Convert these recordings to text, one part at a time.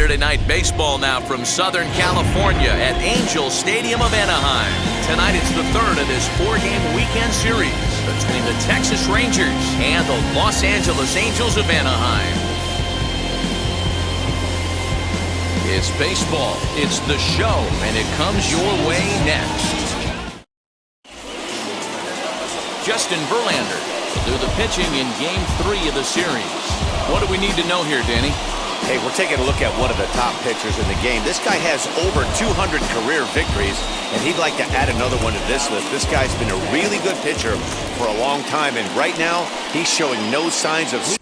Saturday Night Baseball now from Southern California at Angel Stadium of Anaheim. Tonight it's the third of this four-game weekend series between the Texas Rangers and the Los Angeles Angels of Anaheim. It's baseball, it's the show, and it comes your way next. Justin Verlander will do the pitching in Game 3 of the series. What do we need to know here, Danny? Hey, we're taking a look at one of the top pitchers in the game. This guy has over 200 career victories, and he'd like to add another one to this list. This guy's been a really good pitcher for a long time, and right now, he's showing no signs of...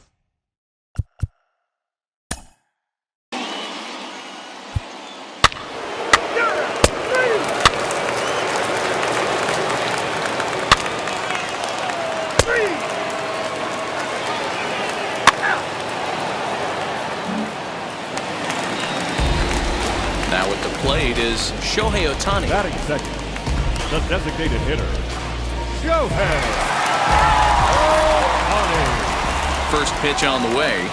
Now at the plate is Shohei Ohtani. Batting second, the designated hitter, Shohei Ohtani. First pitch on the way.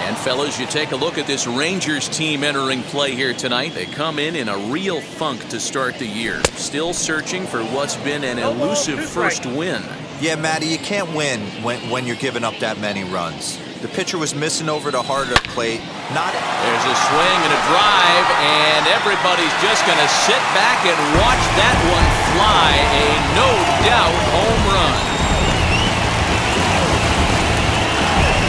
And fellas, you take a look at this Rangers team entering play here tonight. They come in a real funk to start the year. Still searching for what's been an elusive first win. Yeah, Matty, you can't win when you're giving up that many runs. The pitcher was missing over the heart of the plate. There's a swing and a drive, and everybody's just going to sit back and watch that one fly. A no-doubt home run.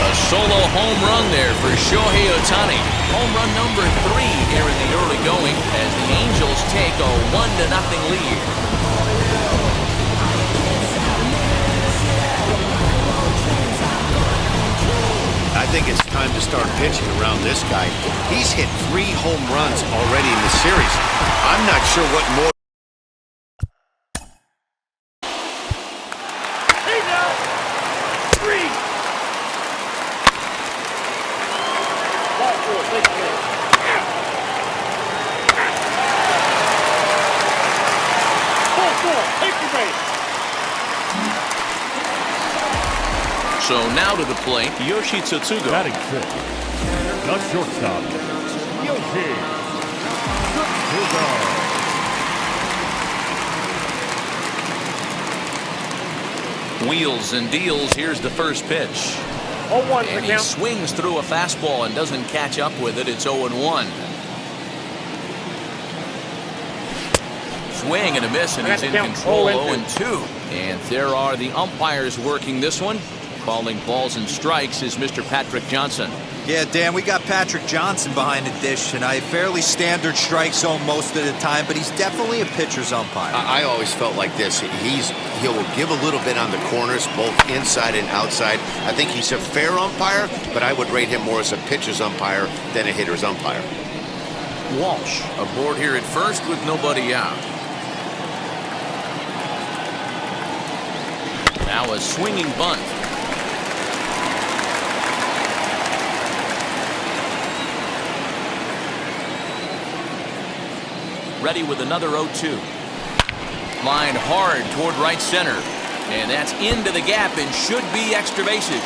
A solo home run there for Shohei Ohtani. Home run number 3 here in the early going as the Angels take a 1-0 lead. I think it's time to start pitching around this guy. He's hit 3 home runs already in the series. I'm not sure what more. Hey now, 3. Ball 4, take it. 4-4, take the base. So now to the plate, Yoshi Tsutsugo. Batting sixth, the shortstop, Yoshi Tsutsugo. Wheels and deals. Here's the first pitch. 0-1 And he swings through a fastball and doesn't catch up with it. It's 0-1. Swing and a miss, and he's in control. 0-2. And there are the umpires working this one. Calling balls and strikes is Mr. Patrick Johnson. Yeah, Dan, we got Patrick Johnson behind the dish, and a fairly standard strike zone most of the time, but he's definitely a pitcher's umpire. I always felt like this. He'll give a little bit on the corners, both inside and outside. I think he's a fair umpire, but I would rate him more as a pitcher's umpire than a hitter's umpire. Walsh aboard here at first with nobody out. Now a swinging bunt. Ready with another 0-2. Line hard toward right center. And that's into the gap and should be extra bases.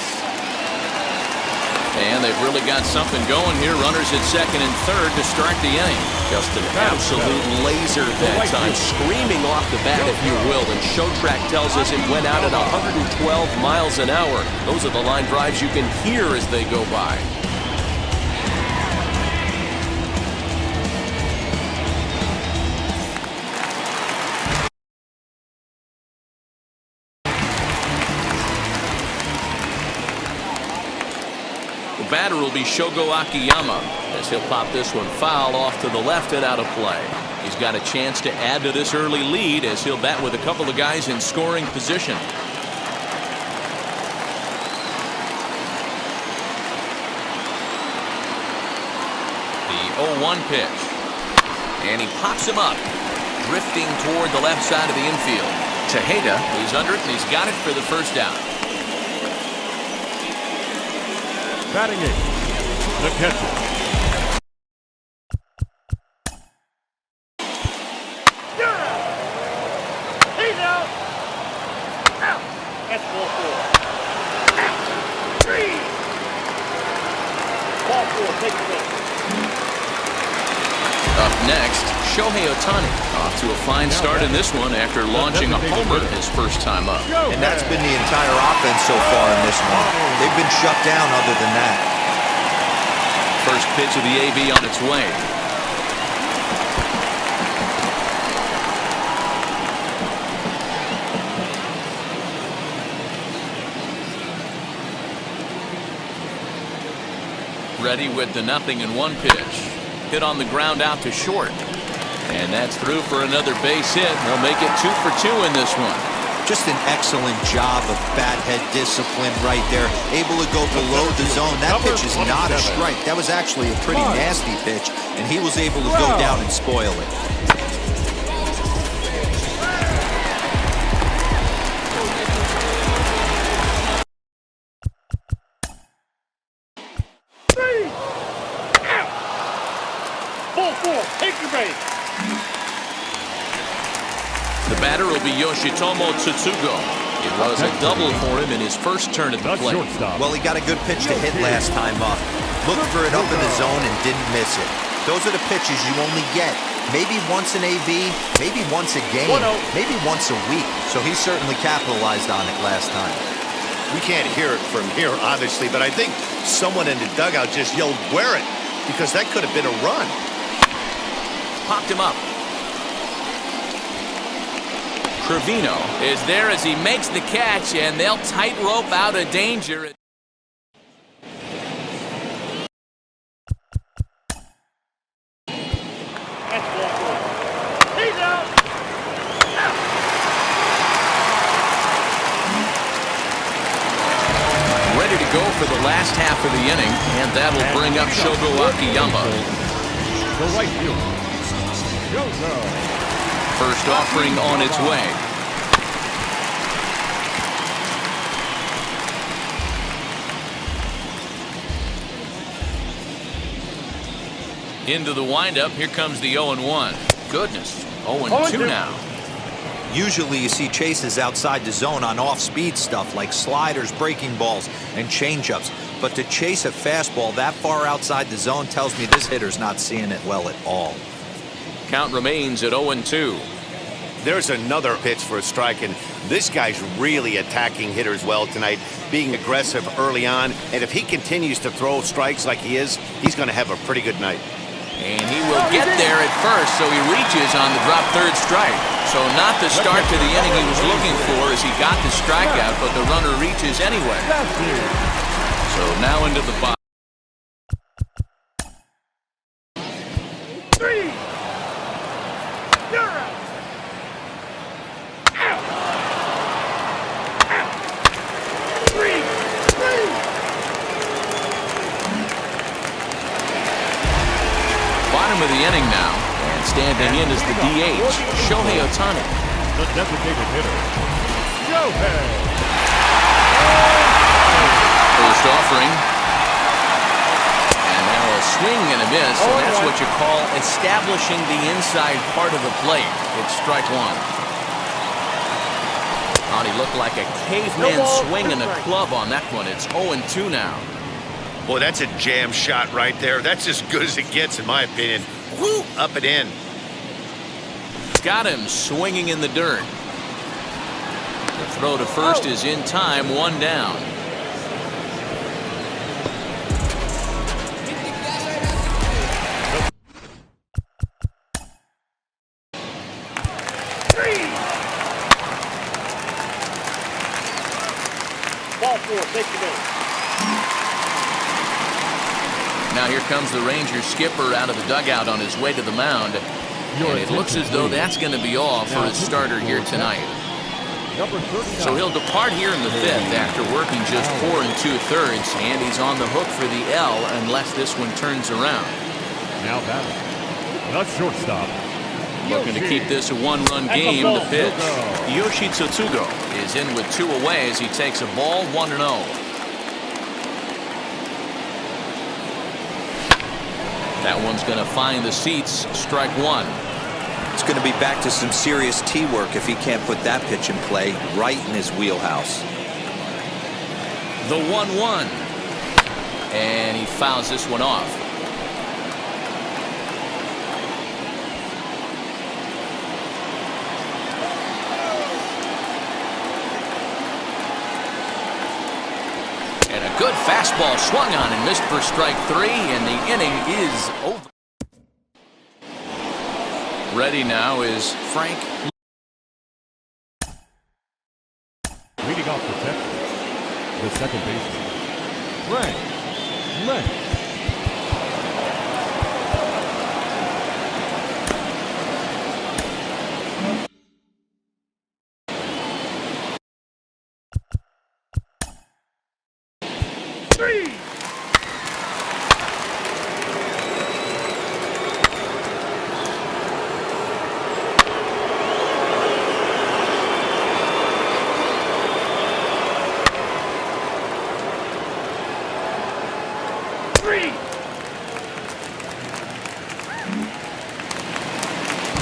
And they've really got something going here. Runners at second and third to start the inning. Just an absolute laser that time. Screaming off the bat, if you will. And Show Track tells us it went out at 112 miles an hour. Those are the line drives you can hear as they go by. Batter will be Shogo Akiyama as he'll pop this one foul off to the left and out of play. He's got a chance to add to this early lead as he'll bat with a couple of guys in scoring position. The 0-1 pitch. And he pops him up, drifting toward the left side of the infield. Tejeda, he's under it and he's got it for the first down. Batting eighth, the catcher, he's out. Out. That's ball 4. Out. 3. Up next, Shohei Ohtani, off to a fine start in this one after launching a homer his first time up. And that's been the entire offense so far in this one. They've been shut down other than that. First pitch of the AB on its way. Ready with the 0-1 pitch. Hit on the ground out to short. And that's through for another base hit. They'll make it 2 for 2 in this one. Just an excellent job of bat head discipline right there. Able to go below the zone. That pitch is not a strike. That was actually a pretty nasty pitch, and he was able to go down and spoil it. The batter will be Yoshitomo Tsutsugo. It was a double for him in his first turn at the plate. Well, he got a good pitch to hit last time up. Looked for it up in the zone and didn't miss it. Those are the pitches you only get. Maybe once an AB, maybe once a game, maybe once a week. So he certainly capitalized on it last time. We can't hear it from here, obviously, but I think someone in the dugout just yelled, "Wear it," because that could have been a run. Popped him up. Trevino is there as he makes the catch, and they'll tightrope out of danger. Ready to go for the last half of the inning, and that'll bring up Shogo Akiyama. The right fielder, Shogo. First offering on its way. Into the windup. Here comes the 0-1. Goodness, 0-2 now. Usually you see chases outside the zone on off-speed stuff like sliders, breaking balls, and changeups. But to chase a fastball that far outside the zone tells me this hitter's not seeing it well at all. Count remains at 0-2. There's another pitch for a strike, and this guy's really attacking hitters well tonight, being aggressive early on. And if he continues to throw strikes like he is, he's going to have a pretty good night. And he will get there at first, so he reaches on the drop third strike. So not the start to the inning he was looking for as he got the strikeout, but the runner reaches anyway. So now into the bottom. Bottom of the inning now, and standing in is the DH, Shohei Ohtani. The designated hitter, Shohei. First offering. And now a swing and a miss, and that's what you call establishing the inside part of the plate. It's strike one. Oh, he looked like a caveman swinging a club on that one. It's 0-2 now. Boy, that's a jam shot right there. That's as good as it gets, in my opinion. Woo! Up and in. Got him swinging in the dirt. The throw to first is in time, one down. Ball four, take the base. Now here comes the Rangers skipper out of the dugout on his way to the mound. And it looks as though that's going to be all for his starter here tonight. So he'll depart here in the fifth after working just 4 2/3, and he's on the hook for the L unless this one turns around. Now batting, the shortstop. Looking to keep this a one-run game. The pitch. Yoshi Tsutsugo is in with 2 away as he takes a ball 1-0. That one's going to find the seats. Strike one. It's going to be back to some serious tee work if he can't put that pitch in play right in his wheelhouse. The 1-1. And he fouls this one off. And a good fastball swung on and missed for strike 3, and the inning is over. Ready now is Frank. Leading off the Texas, the second baseman, Frank Lentz.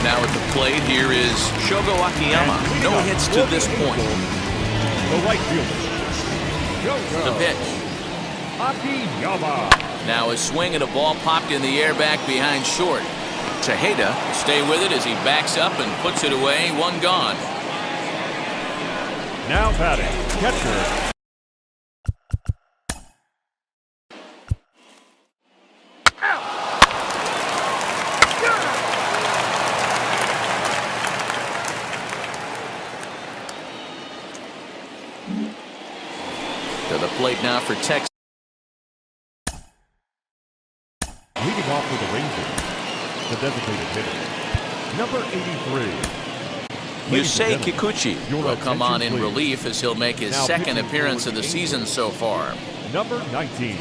Now at the plate, here is Shogo Akiyama. No hits to this point. The right fielder, The Shogo pitch. Akiyama. Now a swing and a ball popped in the air back behind short. Tejeda will stay with it as he backs up and puts it away. One gone. Now batting, catcher. To the plate now for Texas. Leading off for the Rangers, the designated hitter, number 83. Yusei Kikuchi will come on in relief as he'll make his Now second pitching appearance for of the the season so far. Number 19.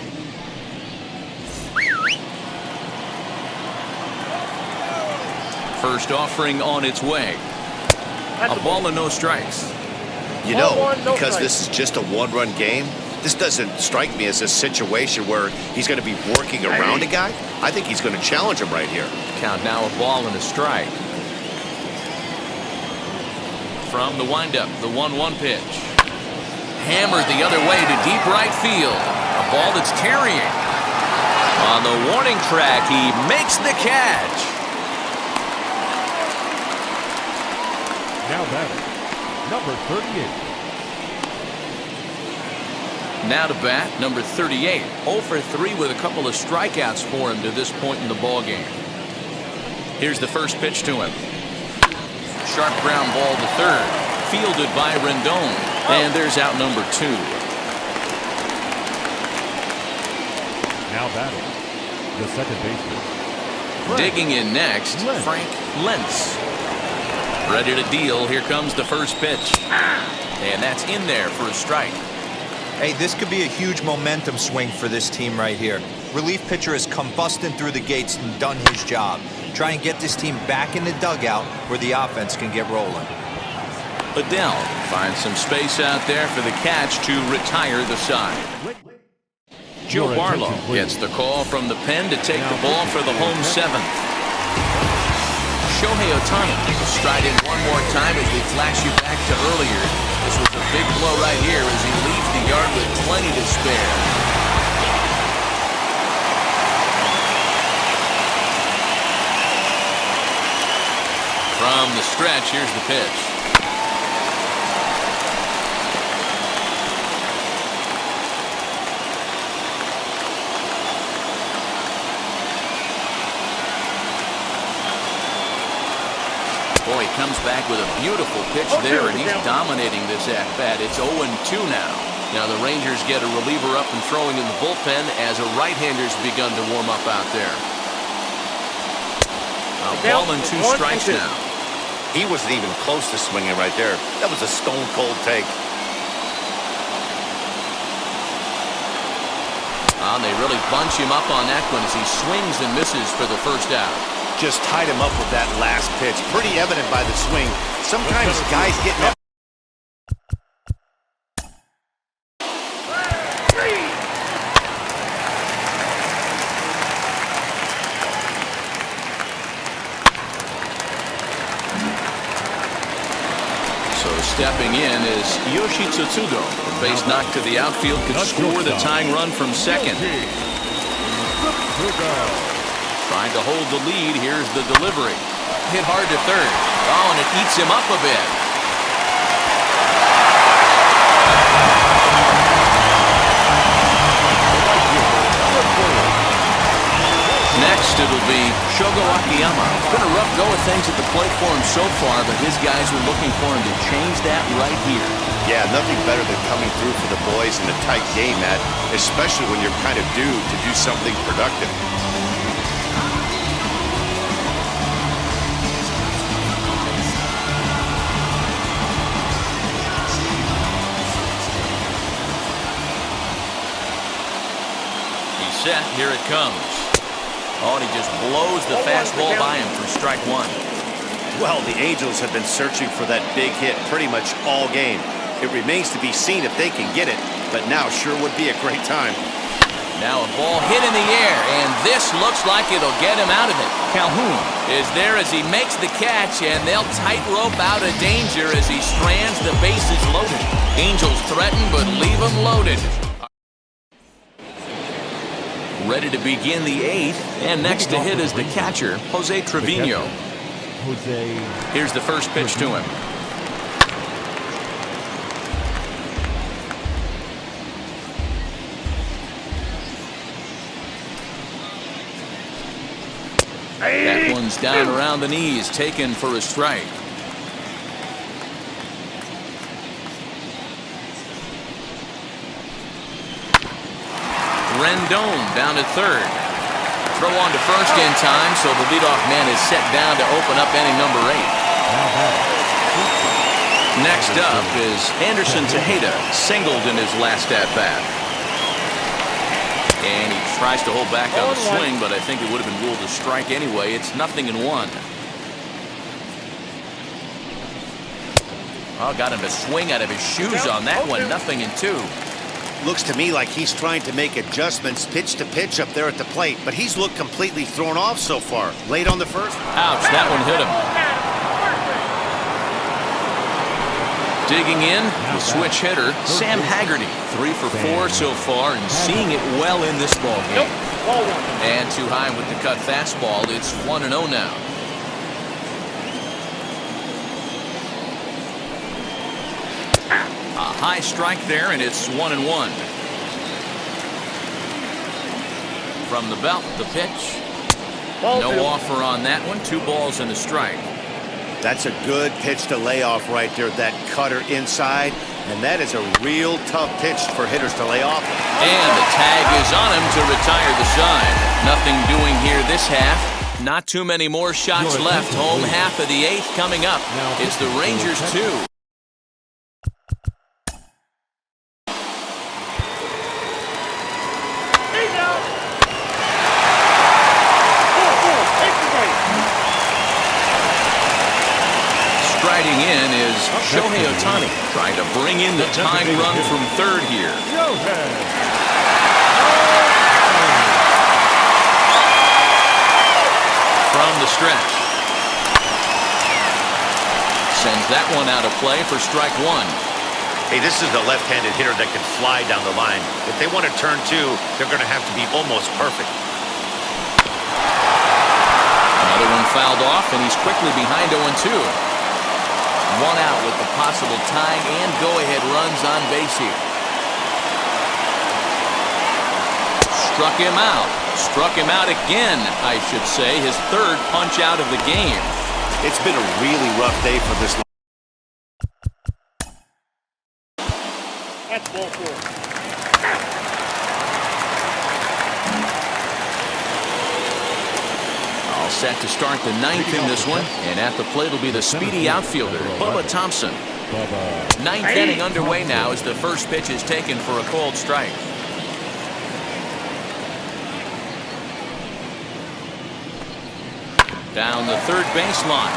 First offering on its way. A ball and no strikes. You know, because this is just a one-run game, this doesn't strike me as a situation where he's going to be working around a guy. I think he's going to challenge him right here. Count now a ball and a strike. From the windup, the 1-1 pitch. Hammered the other way to deep right field. A ball that's carrying. On the warning track, he makes the catch. Now batting, number 38. Now to bat, number 38. 0 for 3 with a couple of strikeouts for him to this point in the ballgame. Here's the first pitch to him. Sharp ground ball to third. Fielded by Rendon. And there's out number 2. Now batting, the second baseman, Digging in next, Frank Lentz. Ready to deal. Here comes the first pitch. And that's in there for a strike. Hey, this could be a huge momentum swing for this team right here. Relief pitcher has come busting through the gates and done his job. Try and get this team back in the dugout where the offense can get rolling. Adele finds some space out there for the catch to retire the side. Joe Barlow gets the call from the pen to take the ball for the home 7th. Shohei Ohtani will stride in one more time as we flash you back to earlier. This was a big blow right here as he leaves the yard with plenty to spare. From the stretch, here's the pitch. Boy, he comes back with a beautiful pitch there, and he's dominating this at-bat. It's 0-2 now. Now the Rangers get a reliever up and throwing in the bullpen as a right-hander's begun to warm up out there. A ball and 2 strikes now. He wasn't even close to swinging right there. That was a stone-cold take. They really bunch him up on that one as he swings and misses for the first out. Just tied him up with that last pitch. Pretty evident by the swing. Sometimes guys get up. So stepping in is Yoshi Tsutsugo. The base knock to the outfield could score the tying run from second. Trying to hold the lead. Here's the delivery. Hit hard to third. Oh, and it eats him up a bit. Next, it'll be Shogo Akiyama. Been a rough go of things at the plate for him so far, but his guys are looking for him to change that right here. Yeah, nothing better than coming through for the boys in a tight game, Matt, especially when you're kind of due to do something productive. He's set. Here it comes. Oh, and he just blows the fastball by him for strike one. Well, the Angels have been searching for that big hit pretty much all game. It remains to be seen if they can get it, but now sure would be a great time. Now a ball hit in the air, and this looks like it'll get him out of it. Calhoun is there as he makes the catch, and they'll tightrope out of danger as he strands the bases loaded. Angels threaten, but leave them loaded. Ready to begin the eighth, and next to hit is the catcher, Jose Trevino. Here's the first pitch to him. That one's down around the knees, taken for a strike. Rendon down at third. Throw on to first in time, so the leadoff man is set down to open up inning number 8. Next up is Anderson Tejeda, singled in his last at-bat. And he tries to hold back on the swing, but I think it would have been ruled a strike anyway. It's 0-1. Oh, got him to swing out of his shoes on that one. 0-2. Looks to me like he's trying to make adjustments pitch to pitch up there at the plate, but he's looked completely thrown off so far. Late on the first. Ouch, that one hit him. Digging in, the switch hitter, Sam Haggerty. 3 for 4 so far and seeing it well in this ball game. And too high with the cut fastball. It's 1-0 now. A high strike there, and it's 1-1. From the belt, the pitch. No offer on that one. 2 balls and a strike. That's a good pitch to lay off right there. That cutter inside, and that is a real tough pitch for hitters to lay off. And the tag is on him to retire the side. Nothing doing here this half. Not too many more shots left. Home half of the 8th coming up. It's the Rangers 2. Striding in is Shohei Ohtani, trying to bring in the tying run from third here. From the stretch. Sends that one out of play for strike 1. Hey, this is the left-handed hitter that can fly down the line. If they want to turn 2, they're going to have to be almost perfect. Another one fouled off, and he's quickly behind 0-2. 1 out with the possible tying and go-ahead runs on base here. Struck him out. Struck him out again, I should say. His 3rd punch out of the game. It's been a really rough day for this. That's ball 4. All set to start the 9th in this one, and at the plate will be the speedy outfielder, Bubba Thompson. 9th inning underway now as the first pitch is taken for a called strike. Down the third baseline.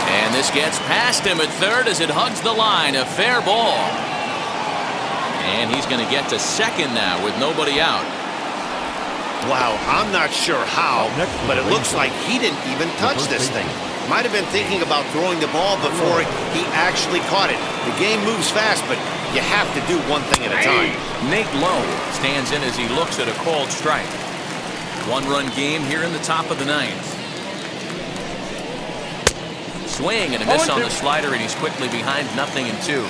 And this gets past him at third as it hugs the line. A fair ball. And he's going to get to second now with nobody out. Wow, I'm not sure how, but it looks like he didn't even touch this thing. Might have been thinking about throwing the ball before he actually caught it. The game moves fast, but you have to do one thing at a time. Nate Lowe stands in as he looks at a called strike. One-run game here in the top of the ninth. Swing and a miss on the slider, and he's quickly behind 0-2.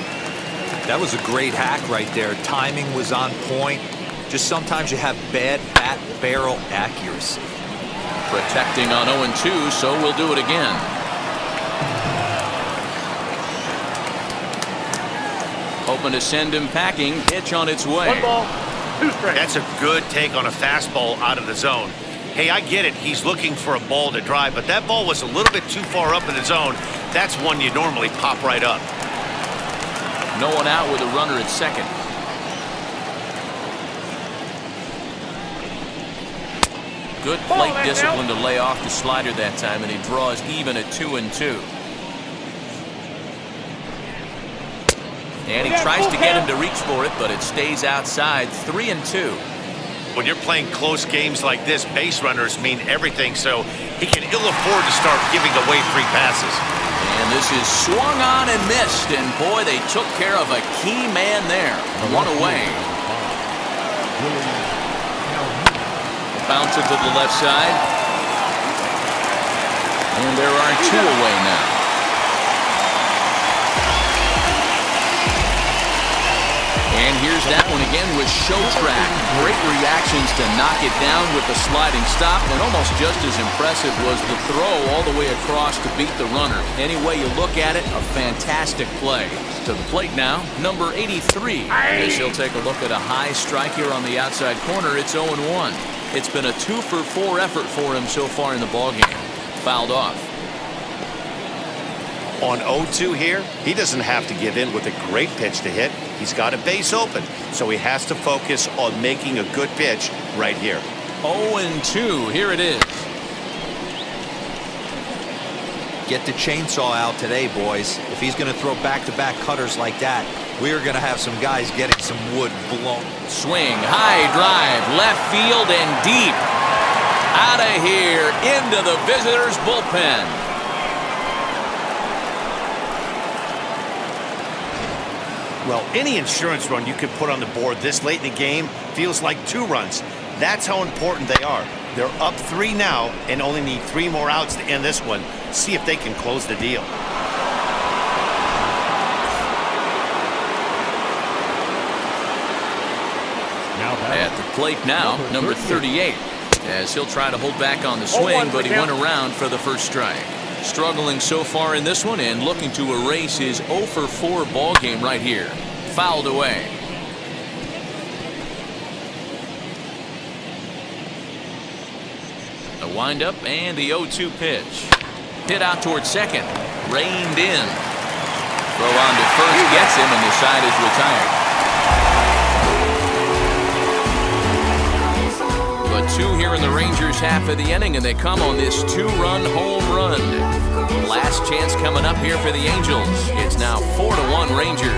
That was a great hack right there. Timing was on point. Just sometimes you have bad bat barrel accuracy. Protecting on 0-2, so we'll do it again. Hoping to send him packing. Pitch on its way. 1 ball, 2 strikes. That's a good take on a fastball out of the zone. Hey, I get it. He's looking for a ball to drive, but that ball was a little bit too far up in the zone. That's one you normally pop right up. No one out with a runner at second. Good plate discipline to lay off the slider that time, and he draws even at 2-2. And he tries to get him to reach for it, but it stays outside. 3-2. When you're playing close games like this, base runners mean everything, so he can ill afford to start giving away free passes. And this is swung on and missed, and boy, they took care of a key man there. 1 away. Bouncer to the left side. And there are 2 away now. And here's that one again with show track. Great reactions to knock it down with the sliding stop, and almost just as impressive was the throw all the way across to beat the runner. Any way you look at it, a fantastic play. To the plate now, number 83. As he'll take a look at a high strike here on the outside corner. It's 0-1. It's been a 2-for-4 effort for him so far in the ballgame. Fouled off. On 0-2 here, he doesn't have to give in with a great pitch to hit. He's got a base open, so he has to focus on making a good pitch right here. 0-2, here it is. Get the chainsaw out today, boys. If he's going to throw back-to-back cutters like that, we're going to have some guys getting some wood blown. Swing, high drive, left field and deep. Out of here, into the visitors' bullpen. Well, any insurance run you could put on the board this late in the game feels like 2 runs. That's how important they are. They're up 3 now and only need 3 more outs to end this one. See if they can close the deal. At the plate now, number 38. As he'll try to hold back on the swing, but he went around for the first strike. Struggling so far in this one and looking to erase his 0-for-4 ball game right here. Fouled away. The windup and the 0-2 pitch. Hit out towards second. Reined in. Throw on to first gets him, and the side is retired. But 2 here in the Rangers' half of the inning, and they come on this 2-run home run. Last chance coming up here for the Angels. It's now 4-1 Rangers.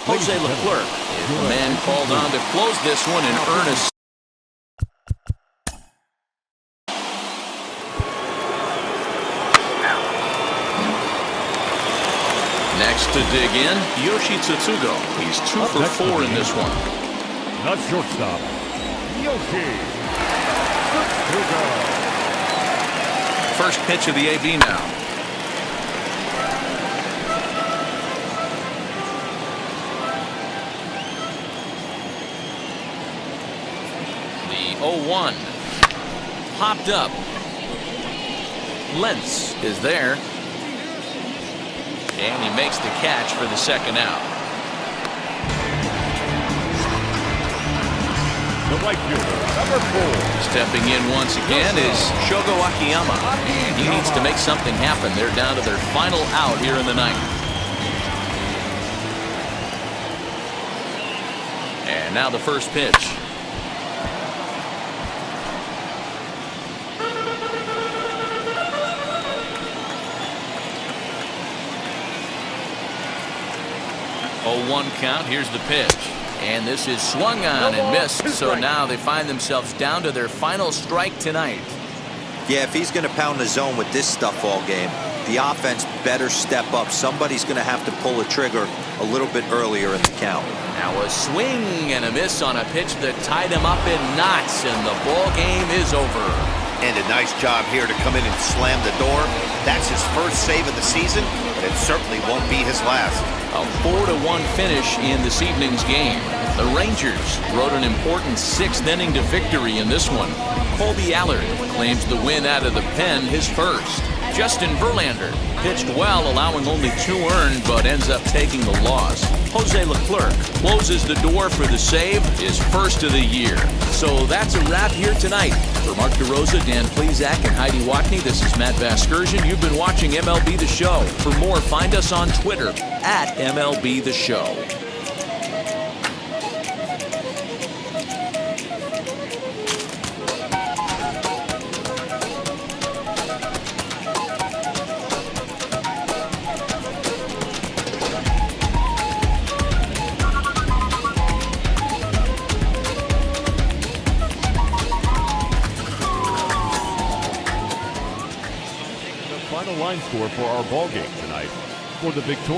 Jose Leclerc is the man called on to close this one in earnest. Next to dig in, Yoshi Tsutsugo. He's 2-for-4 in this one. Not shortstop, Yoshi Tsutsugo. First pitch of the AB now. The 0-1. Popped up. Lentz is there. And he makes the catch for the second out. The right fielder, number 4. Stepping in once again is Shogo Akiyama. And he needs to make something happen. They're down to their final out here in the ninth. And now the first pitch. Oh, 1 count. Here's the pitch. And this is swung on and missed. So now they find themselves down to their final strike tonight. Yeah, if he's going to pound the zone with this stuff all game, the offense better step up. Somebody's going to have to pull a trigger a little bit earlier in the count. Now a swing and a miss on a pitch that tied him up in knots, and the ball game is over. And a nice job here to come in and slam the door. That's his first save of the season, but it certainly won't be his last. A 4-1 finish in this evening's game. The Rangers rode an important 6th inning to victory in this one. Colby Allard claims the win out of the pen, his first. Justin Verlander pitched well, allowing only 2 earned, but ends up taking the loss. Jose Leclerc closes the door for the save, his first of the year. So that's a wrap here tonight. For Mark DeRosa, Dan Plesac, and Heidi Watney, this is Matt Vasgersian. You've been watching MLB The Show. For more, find us on Twitter at MLB The Show. Final line score for our ball game tonight. For the victorious